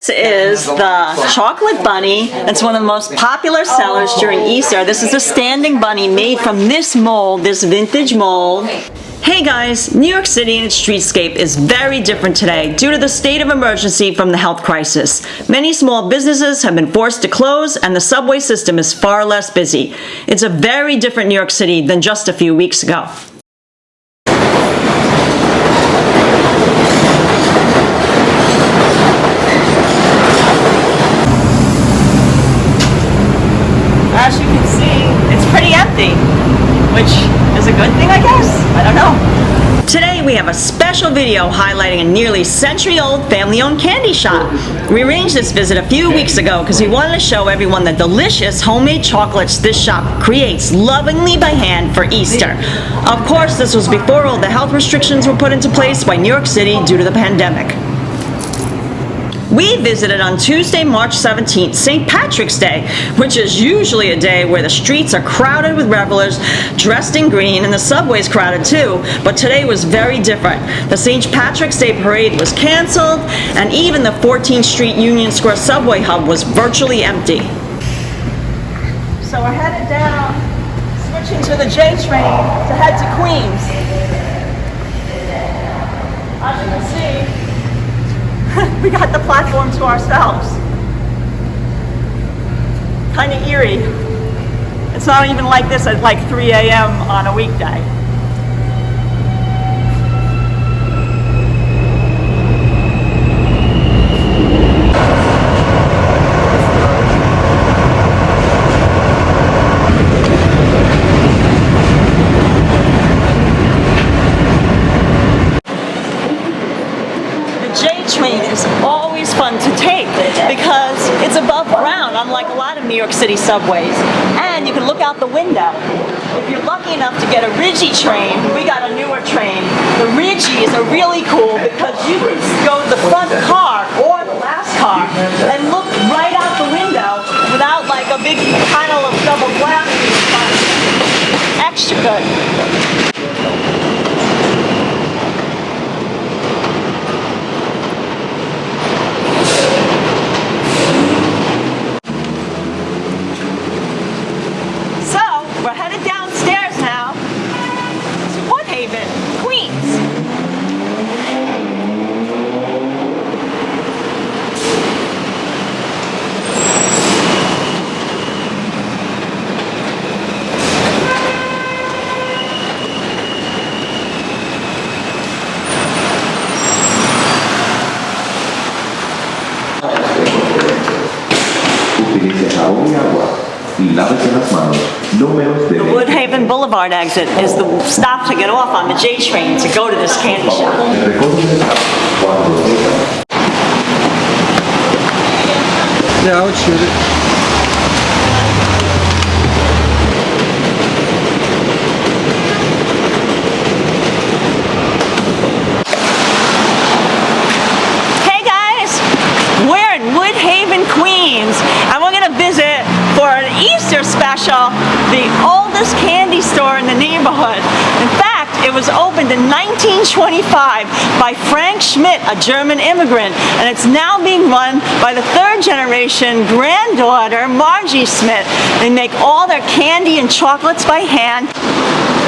This is the chocolate bunny. It's one of the most popular sellers during Easter. This is a standing bunny made from this mold, this vintage mold. Hey guys, New York City and its streetscape is very different today due to the state of emergency from the health crisis. Many small businesses have been forced to close and the subway system is far less busy. It's a very different New York City than just a few weeks ago. As you can see, it's pretty empty, which is a good thing, I guess. I don't know. Today we have a special video highlighting a nearly century-old family-owned candy shop. We arranged this visit a few weeks ago because we wanted to show everyone the delicious homemade chocolates this shop creates lovingly by hand for Easter. Of course, this was before all the health restrictions were put into place by New York City due to the pandemic. We visited on Tuesday, March 17th, St. Patrick's Day, which is usually a day where the streets are crowded with revelers dressed in green and the subway's crowded too, but today was very different. The St. Patrick's Day parade was canceled and even the 14th Street Union Square subway hub was virtually empty. So we're headed down, switching to the J train to head to Queens. As you can see, we got the platform to ourselves. Kind of eerie. It's not even like this at like 3 a.m. on a weekday. Train is always fun to take because it's above ground, unlike a lot of New York City subways, and you can look out the window. If you're lucky enough to get a Ridgy train, we got a newer train. The Ridgies are really cool because you can go to the front car or the last car and look right out the window without like a big panel of double glass. Extra good. We're headed downstairs now to Woodhaven, Queens. Utilice jabón y agua y lávese las manos. The Woodhaven Boulevard exit is the stop to get off on the J train to go to this candy shop. Yeah, I would shoot it. Queens, and we're going to visit for an Easter special the oldest candy store in the neighborhood. In fact, it was opened in 1925 by Frank Schmidt, a German immigrant, and it's now being run by the third generation granddaughter, Margie Schmidt. They make all their candy and chocolates by hand.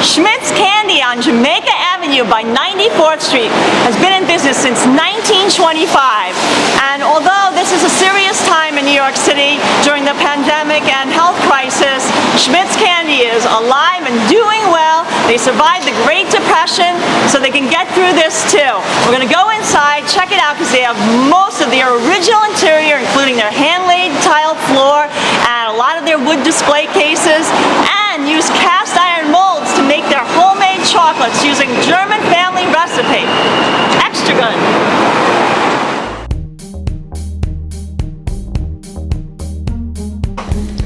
Schmidt's Candy on Jamaica Avenue by 94th Street has been in business since 1925. And although this is a serious time in New York City during the pandemic and health crisis, Schmidt's Candy is alive and doing well. They survived the Great Depression, so they can get through this too. We're going to go inside, check it out, because they have most of their original interior, including their hand-laid tile floor and a lot of their wood display cases, and use cast iron molds to make their homemade chocolates using German family recipe. Extra good.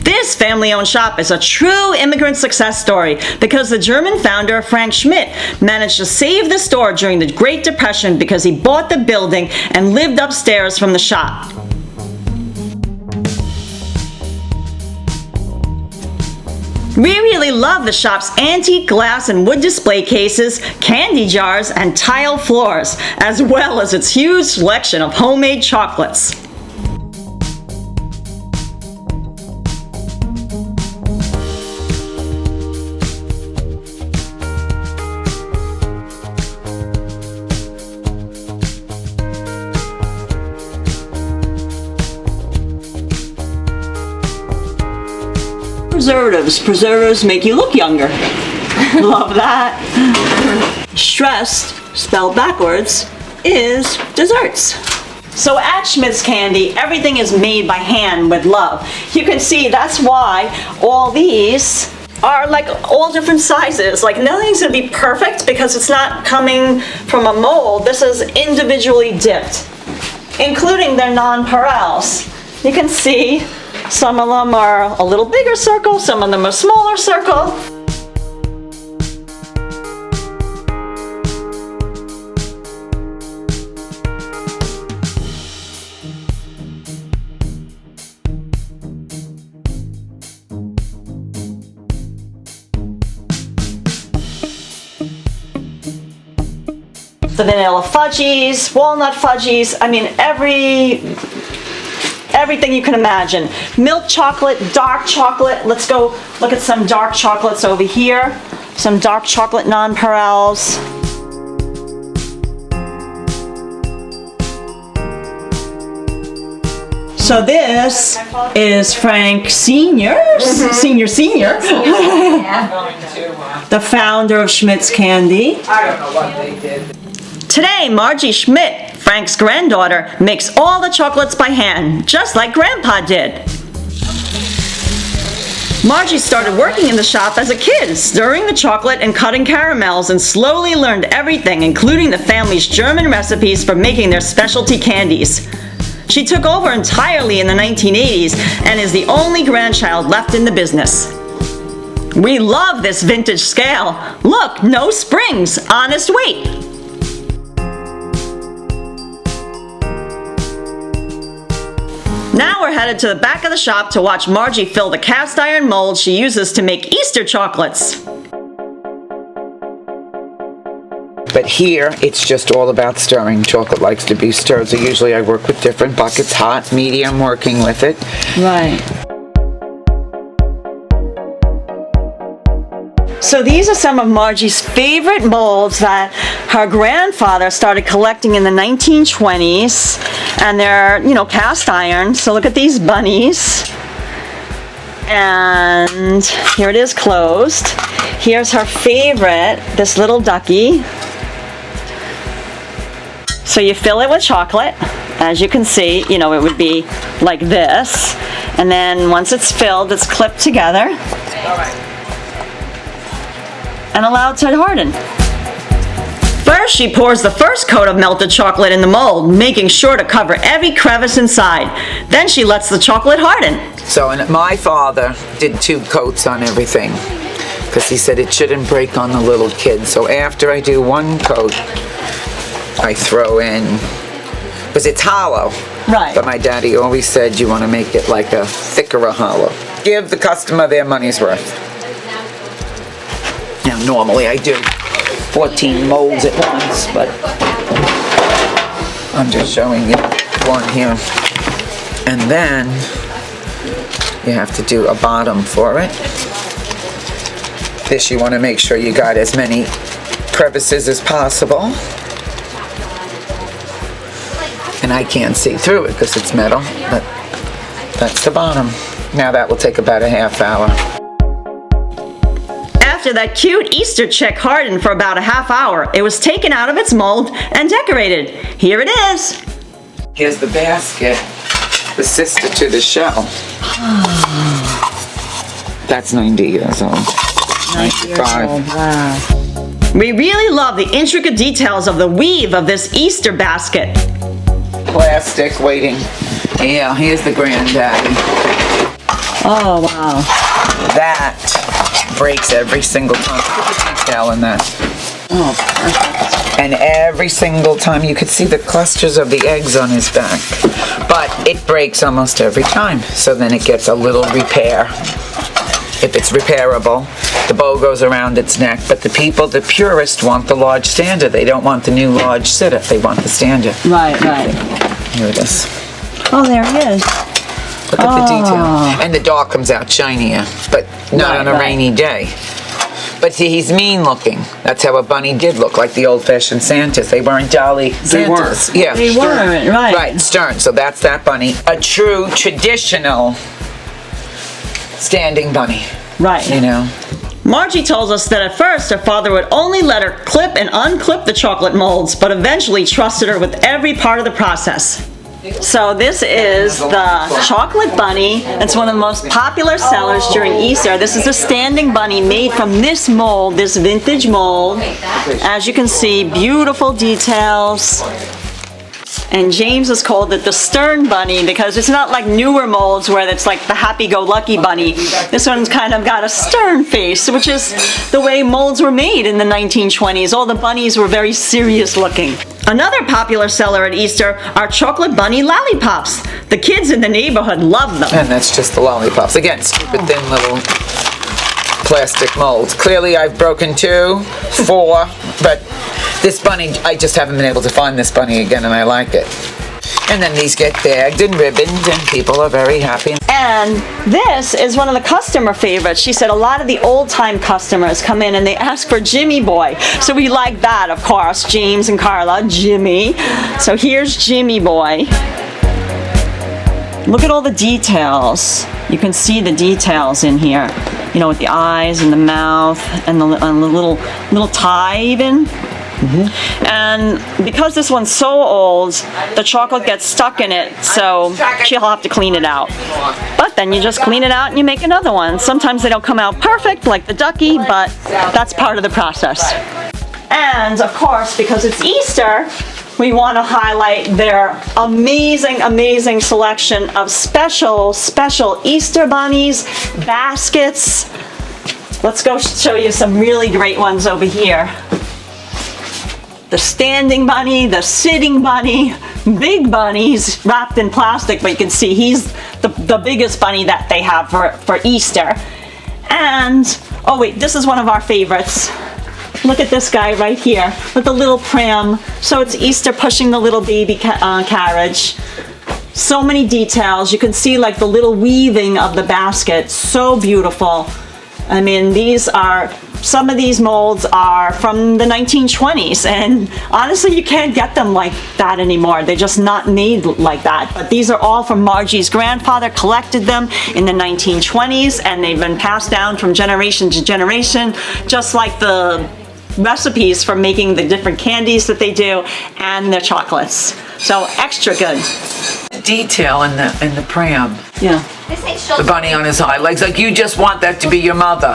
This family-owned shop is a true immigrant success story because the German founder, Frank Schmidt, managed to save the store during the Great Depression because he bought the building and lived upstairs from the shop. We really love the shop's antique glass and wood display cases, candy jars, and tile floors, as well as its huge selection of homemade chocolates. preservatives. Preservatives make you look younger. Love that. Stressed, spelled backwards, is desserts. So at Schmidt's Candy, everything is made by hand with love. You can see that's why all these are like all different sizes. Like nothing's gonna be perfect because it's not coming from a mold. This is individually dipped, including their nonpareils. You can see some of them are a little bigger circle, some of them are smaller circle. The vanilla fudgies, walnut fudgies, I mean everything you can imagine. Milk chocolate, dark chocolate. Let's go look at some dark chocolates over here. Some dark chocolate nonpareils. So this is Frank Senior's, Senior, the founder of Schmidt's Candy. I don't know what they did. Today, Margie Schmidt, Frank's granddaughter, makes all the chocolates by hand, just like Grandpa did. Margie started working in the shop as a kid, stirring the chocolate and cutting caramels, and slowly learned everything, including the family's German recipes for making their specialty candies. She took over entirely in the 1980s and is the only grandchild left in the business. We love this vintage scale. Look, no springs, honest weight. Now we're headed to the back of the shop to watch Margie fill the cast iron mold she uses to make Easter chocolates. But here, it's just all about stirring. Chocolate likes to be stirred, so usually I work with different buckets, hot, medium, working with it. Right. So these are some of Margie's favorite molds that her grandfather started collecting in the 1920s. And they're, cast iron. So look at these bunnies. And here it is closed. Here's her favorite, this little ducky. So you fill it with chocolate. As you can see, it would be like this. And then once it's filled, it's clipped together. All right. And allowed to harden. First, she pours the first coat of melted chocolate in the mold, making sure to cover every crevice inside. Then she lets the chocolate harden. So, and my father did 2 coats on everything because he said it shouldn't break on the little kid. So after I do 1 coat, I throw in, because it's hollow. Right. But my daddy always said you want to make it like a thicker hollow. Give the customer their money's worth. Now, normally I do 14 molds at once, but I'm just showing you one here. And then you have to do a bottom for it. This you want to make sure you got as many crevices as possible. And I can't see through it because it's metal, but that's the bottom. Now that will take about a half hour. After that cute Easter chick hardened for about a half hour, it was taken out of its mold and decorated. Here it is. Here's the basket, the sister to the shell. That's 90 years old. 95. Wow. We really love the intricate details of the weave of this Easter basket. Plastic waiting. Yeah, here's the granddaddy. Oh, wow. That breaks every single time. Look at the detail in that. Oh, perfect. And every single time you could see the clusters of the eggs on his back. But it breaks almost every time. So then it gets a little repair. If it's repairable, the bow goes around its neck. But the purists want the large stander. They don't want the new large sitter. They want the stander. Right. Here it is. Oh, there he is. Look at the detail. And the dog comes out shinier, but not on a rainy day. But see, he's mean looking. That's how a bunny did look, like the old-fashioned Santas. They weren't jolly Santas. Yeah. They weren't, right. Right, stern. So that's that bunny. A true traditional standing bunny, Right. you know. Margie tells us that at first her father would only let her clip and unclip the chocolate molds, but eventually trusted her with every part of the process. So this is the chocolate bunny. It's one of the most popular sellers during Easter. This is a standing bunny made from this mold, this vintage mold. As you can see, beautiful details. And James has called it the stern bunny because it's not like newer molds where it's like the happy-go-lucky bunny. This one's kind of got a stern face, which is the way molds were made in the 1920s. All the bunnies were very serious looking. Another popular seller at Easter are chocolate bunny lollipops. The kids in the neighborhood love them. And that's just the lollipops. Again, stupid thin little plastic molds. Clearly I've broken 2, 4, but this bunny, I just haven't been able to find this bunny again, and I like it. And then these get bagged and ribboned, and people are very happy. And this is one of the customer favorites. She said a lot of the old-time customers come in and they ask for Jimmy Boy. So we like that, of course. James and Carla, Jimmy. So here's Jimmy Boy. Look at all the details. You can see the details in here. You know, with the eyes and the mouth and the little tie even. And because this one's so old, the chocolate gets stuck in it, so she'll have to clean it out. But then you just clean it out and you make another one. Sometimes they don't come out perfect, like the ducky, but that's part of the process. And of course, because it's Easter, we want to highlight their amazing, amazing selection of special Easter bunnies, baskets. Let's go show you some really great ones over here. The standing bunny, the sitting bunny, big bunnies wrapped in plastic, but you can see he's the biggest bunny that they have for Easter. And, oh wait, this is one of our favorites. Look at this guy right here with the little pram. So it's Easter pushing the little baby carriage. So many details. You can see like the little weaving of the basket. So beautiful. I mean, some of these molds are from the 1920s, and honestly, you can't get them like that anymore. They're just not made like that. But these are all from Margie's grandfather, collected them in the 1920s, and they've been passed down from generation to generation, just like the recipes for making the different candies that they do and their chocolates. So extra good. Detail in the pram. Yeah. The bunny on his high legs, like you just want that to be your mother.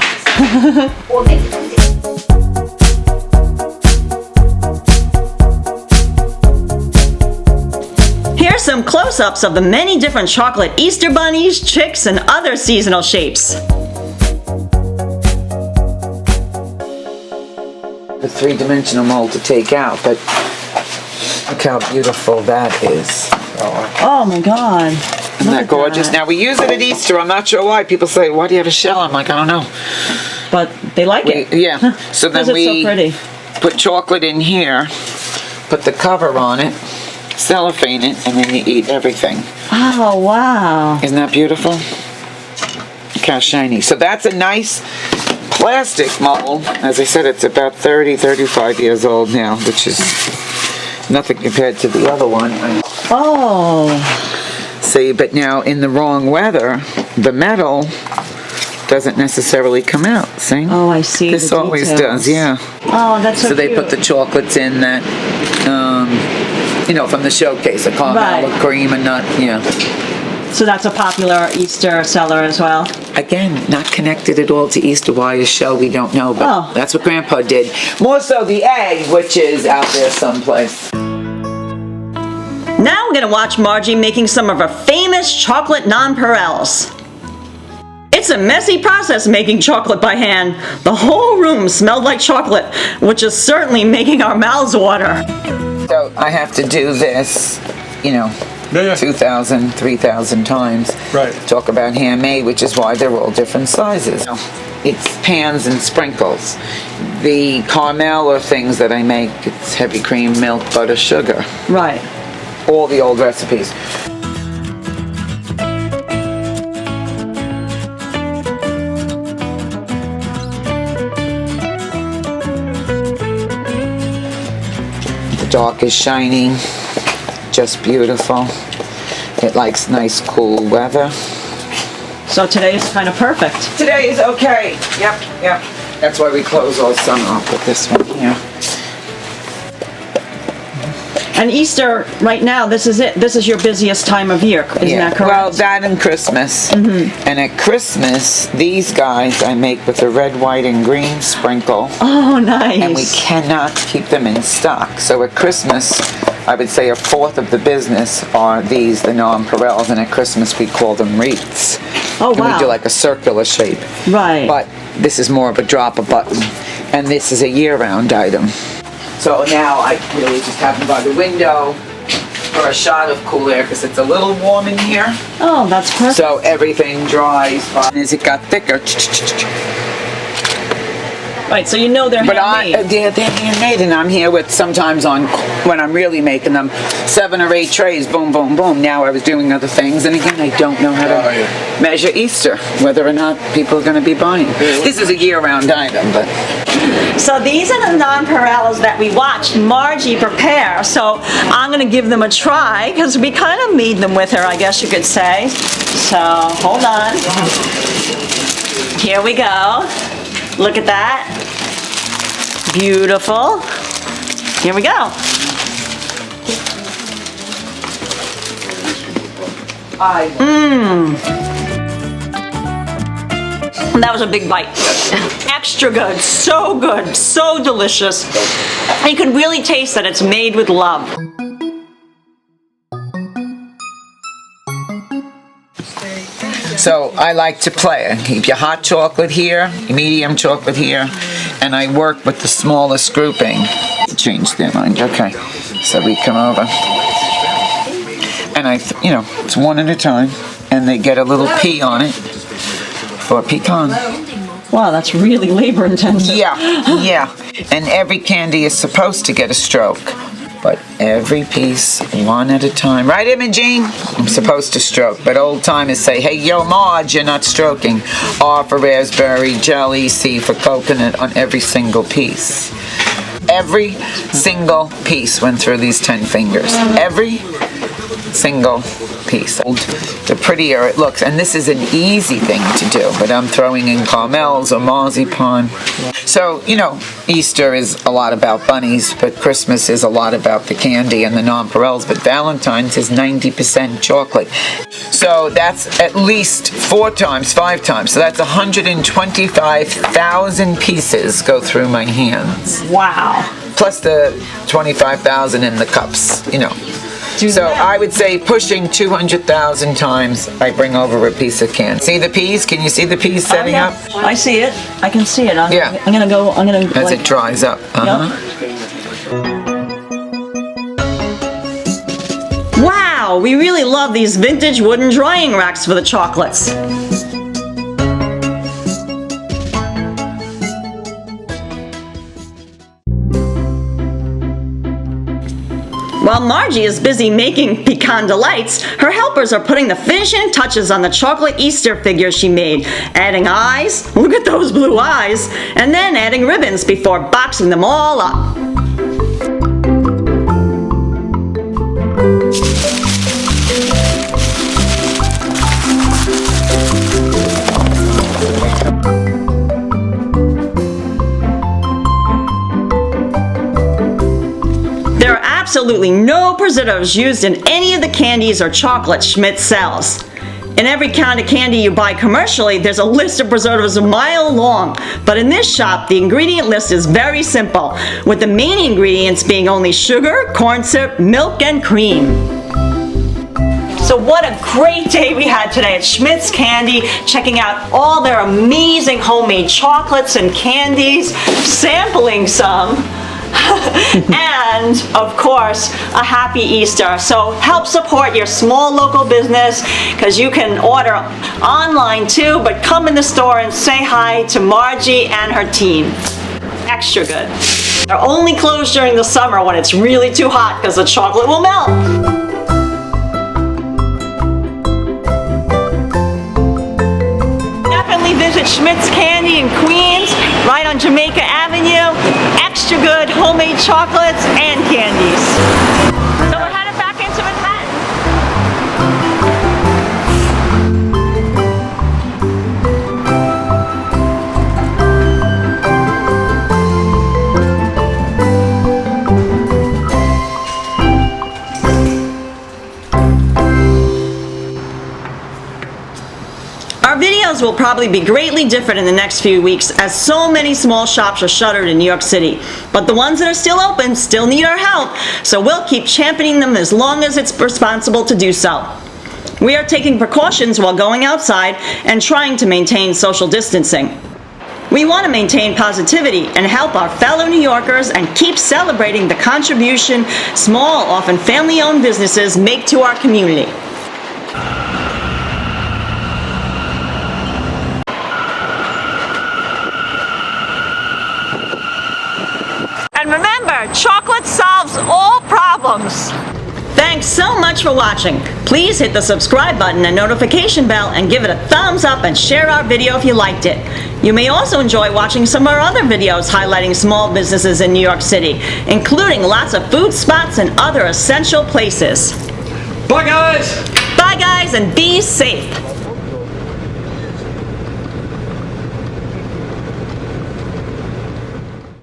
Here's some close-ups of the many different chocolate Easter bunnies, chicks, and other seasonal shapes. The 3-dimensional mold to take out, but look how beautiful that is. Oh my God. Isn't that gorgeous? Now we use it at Easter. I'm not sure why. People say, why do you have a shell? I'm like, I don't know. But they like it. Yeah. So then Because it's so we pretty. put chocolate in here, put the cover on it, cellophane it, and then you eat everything. Oh, wow. Isn't that beautiful? Look how shiny. So that's a nice plastic mold. As I said, it's about 35 years old now, which is nothing compared to the other one. Oh. See, but now in the wrong weather, the metal doesn't necessarily come out, see? Oh, I see. This the always details. does, yeah. Oh, that's so So they cute. put the chocolates in that, you know, from the showcase, a caramel, Right. a cream, and nut, yeah. So that's a popular Easter seller as well. Again, not connected at all to Easter. Why a shell, we don't know, but Oh. that's what Grandpa did. More so the egg, which is out there someplace. Now we're gonna watch Margie making some of her famous chocolate nonpareils. It's a messy process making chocolate by hand. The whole room smelled like chocolate, which is certainly making our mouths water. So I have to do this, you know, Yeah. 2,000, 3,000 times. Right. Talk about handmade, which is why they're all different sizes. It's pans and sprinkles. The caramel are things that I make. It's heavy cream, milk, butter, sugar. Right. All the old recipes. The dark is shiny, just beautiful. It likes nice cool weather. So So today is kind of perfect. Today is okay. Yep. That's why we close all summer off with this one here. And Easter, right now, this is it. This is your busiest time of year. Isn't that correct? Well, that and Christmas. And at Christmas, these guys I make with the red, white, and green sprinkle. Oh, nice. And we cannot keep them in stock. So at Christmas, I would say a fourth of the business are these, the non-pareils, and at Christmas we call them wreaths. Oh, And wow. we do like a circular shape. Right. But this is more of a drop a button. And this is a year-round item. So now I really just have them by the window for a shot of cool air because it's a little warm in here. Oh, that's perfect. So everything dries. And as it got thicker, Right, so you know they're handmade. they're handmade, and I'm here with sometimes when I'm really making them, 7 or 8 trays, boom, boom, boom. Now I was doing other things, and again, I don't know how to measure Easter, whether or not people are going to be buying. This is a year-round item, but... So these are the non-pareils that we watched Margie prepare. So I'm going to give them a try because we kind of made them with her, I guess you could say. So hold on. Here we go. Look at that. Beautiful. Here we go. That was a big bite. Extra good, so delicious. You can really taste that it's made with love. So I like to play. I keep your hot chocolate here, your medium chocolate here, and I work with the smallest grouping. Change their mind. Okay. So we come over, and it's one at a time, and they get a little pea on it for pecan. Wow, that's really labor intensive. Yeah. And every candy is supposed to get a stroke. But every piece, one at a time. Right, Imogene? I'm supposed to stroke. But old timers say, hey, yo, Marge, you're not stroking. R for raspberry, jelly, C for coconut on every single piece. Every single piece went through these 10 fingers. Every single piece. The prettier it looks. And this is an easy thing to do. But I'm throwing in caramels or marzipan. So, Easter is a lot about bunnies, but Christmas is a lot about the candy and the non-pareils, but Valentine's is 90% chocolate. So that's at least 5 times. So that's 125,000 pieces go through my hands. Wow. Plus the 25,000 in the cups, So I would say pushing 200,000 times I bring over a piece of candy. See the peas? Can you see the peas setting up? I see it. I can see it. I'm gonna go. As it dries up. Wow, we really love these vintage wooden drying racks for the chocolates. While Margie is busy making pecan delights, her helpers are putting the finishing touches on the chocolate Easter figures she made, adding eyes, look at those blue eyes, and then adding ribbons before boxing them all up. There are absolutely no preservatives used in any of the candies or chocolates Schmidt sells. In every kind of candy you buy commercially, there's a list of preservatives a mile long. But in this shop, the ingredient list is very simple, with the main ingredients being only sugar, corn syrup, milk, and cream. So what a great day we had today at Schmidt's Candy, checking out all their amazing homemade chocolates and candies, sampling some. And, of course, a happy Easter. So help support your small local business because you can order online too, but come in the store and say hi to Margie and her team. Extra good. They're only closed during the summer when it's really too hot because the chocolate will melt. Visit Schmidt's Candy in Queens, right on Jamaica Avenue. Extra good homemade chocolates and candies. So we're headed back into Manhattan. Our videos will probably be greatly different in the next few weeks as so many small shops are shuttered in New York City. But the ones that are still open still need our help, so we'll keep championing them as long as it's responsible to do so. We are taking precautions while going outside and trying to maintain social distancing. We want to maintain positivity and help our fellow New Yorkers and keep celebrating the contribution small, often family-owned businesses make to our community. And remember, chocolate solves all problems. Thanks so much for watching. Please hit the subscribe button and notification bell and give it a thumbs up and share our video if you liked it. You may also enjoy watching some of our other videos highlighting small businesses in New York City, including lots of food spots and other essential places. Bye, guys! Bye guys, and be safe.